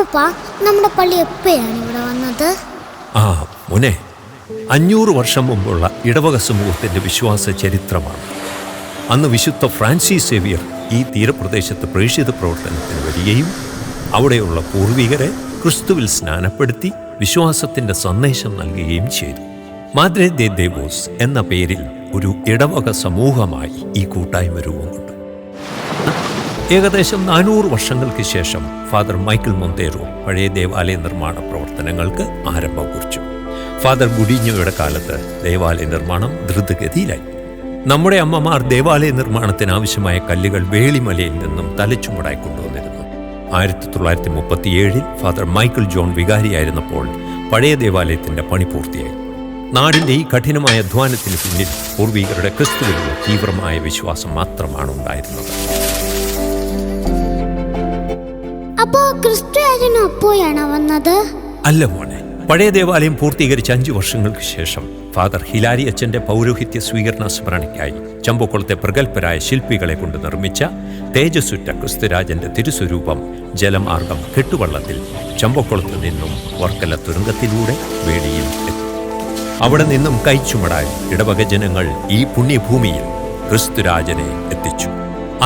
അപ്പൂപ്പ, നമ്മുടെ പള്ളി എപ്പോഴാണ് ഇവിടെ വന്നത്? മോനെ, 500 വർഷം മുമ്പുള്ള ഇടവക സമൂഹത്തിന്റെ വിശ്വാസ ചരിത്രമാണ്. അന്ന് വിശുദ്ധ ഫ്രാൻസിസ് സേവിയർ ഈ തീരപ്രദേശത്ത് പ്രേക്ഷിത പ്രവർത്തനത്തിന് വരികയും അവിടെയുള്ള പൂർവികരെ ക്രിസ്തുവിൽ സ്നാനപ്പെടുത്തി വിശ്വാസത്തിന്റെ സന്ദേശം നൽകുകയും ചെയ്തു. മാദ്രെ ദെ ദേവോസ് എന്ന പേരിൽ ഒരു ഇടവക സമൂഹമായി ഈ കൂട്ടായ്മ രൂപം കൊണ്ടു. ഏകദേശം 400 വർഷങ്ങൾക്ക് ശേഷം ഫാദർ മൈക്കിൾ മൊന്തേറോ പഴയ ദേവാലയ നിർമ്മാണ പ്രവർത്തനങ്ങൾക്ക് ആരംഭം കുറിച്ചു. ഫാദർ ഗുഡിഞ്ഞോയുടെ കാലത്ത് ദേവാലയ നിർമ്മാണം ദ്രുതഗതിയിലായി. നമ്മുടെ അമ്മമാർ ദേവാലയ നിർമ്മാണത്തിന് ആവശ്യമായ കല്ലുകൾ വേളിമലയിൽ നിന്നും തലച്ചുമടായി കൊണ്ടുവന്നിരുന്നു. 1937 ഫാദർ മൈക്കിൾ ജോൺ വികാരിയായിരുന്നപ്പോൾ പഴയ ദേവാലയത്തിന്റെ പണി പൂർത്തിയായി. നാടിന്റെ ഈ കഠിനമായ അധ്വാനത്തിന് പിന്നിൽ പൂർവികരുടെ ക്രിസ്തുവിലുള്ള തീവ്രമായ വിശ്വാസം മാത്രമാണ് ഉണ്ടായിരുന്നത്. അപ്പോ ക്രിസ്തുരാജനും അപ്പോഴാണോ വന്നത്? അല്ല മോനെ, പഴയ ദേവാലയം പൂർത്തീകരിച്ച 5 വർഷങ്ങൾക്ക് ശേഷം ഫാദർ ഹിലാരി അച്ഛന്റെ പൗരോഹിത്യ സ്വീകരണ സ്മരണയ്ക്കായി ചമ്പക്കുളത്തെ പ്രഗത്ഭരായ ശില്പികളെ കൊണ്ട് നിർമ്മിച്ച തേജസ്സുറ്റ ക്രിസ്തുരാജന്റെ തിരുസ്വരൂപം ജലമാർഗം കെട്ടുവള്ളത്തിൽ ചമ്പക്കുളത്ത് നിന്നും വർക്കല തുരങ്കത്തിലൂടെ വേളിയിൽ എത്തി. അവിടെ നിന്നും കൈച്ചുമടായി ഇടവക ജനങ്ങൾ ഈ പുണ്യഭൂമിയിൽ ക്രിസ്തുരാജനെ എത്തിച്ചു.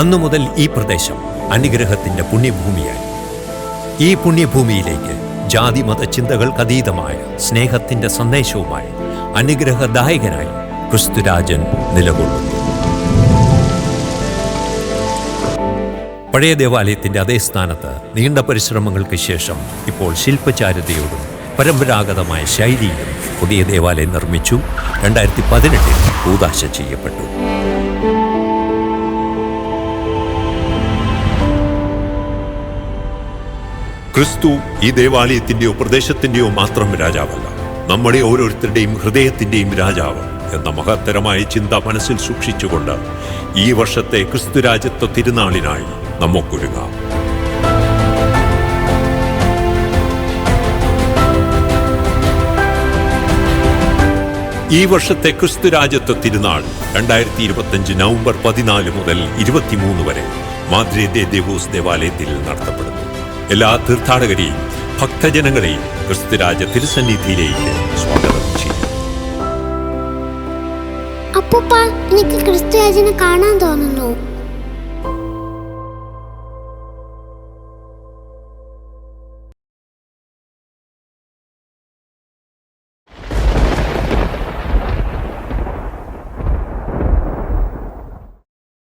അന്നു മുതൽ ഈ പ്രദേശം അനുഗ്രഹത്തിന്റെ പുണ്യഭൂമിയായി. ഈ പുണ്യഭൂമിയിലേക്ക് ജാതി മത ചിന്തകൾക്കതീതമായ സ്നേഹത്തിന്റെ സന്ദേശവുമായി അനുഗ്രഹദായകനായി ക്രിസ്തുരാജൻ നിലകൊള്ളുന്നു. പഴയ ദേവാലയത്തിന്റെ അതേ സ്ഥാനത്ത് നീണ്ട പരിശ്രമങ്ങൾക്ക് ശേഷം ഇപ്പോൾ ശില്പചാരുതയോടും പരമ്പരാഗതമായ ശൈലിയിലും പുതിയ ദേവാലയം നിർമ്മിച്ചു. 2018 കൂദാശ ചെയ്യപ്പെട്ടു. ക്രിസ്തു ഈ ദേവാലയത്തിന്റെയോ പ്രദേശത്തിന്റെയോ മാത്രം രാജാവല്ല, നമ്മുടെ ഓരോരുത്തരുടെയും ഹൃദയത്തിന്റെയും രാജാവ് എന്ന മഹത്തരമായ ചിന്ത മനസ്സിൽ സൂക്ഷിച്ചുകൊണ്ട് ഈ വർഷത്തെ ക്രിസ്തുരാജത്വ തിരുനാളിനായി നമുക്കൊരുങ്ങാം. ഈ വർഷത്തെ ക്രിസ്തുരാജത്വ തിരുനാൾ 2025 നവംബർ 14 മുതൽ 23 വരെ മാദ്രെ ദെ ദേവോസ് ദേവാലയത്തിൽ നടത്തപ്പെടുന്നു. എല്ലാ തീർത്ഥാടകരെയും ഭക്തജനങ്ങളെയും ക്രിസ്തുരാജ തിരുസന്നിധിയിലേക്ക് സ്വാഗതം ചെയ്യും. അപ്പൂപ്പ, എനിക്ക് ക്രിസ്തുരാജനെ കാണാൻ തോന്നുന്നു.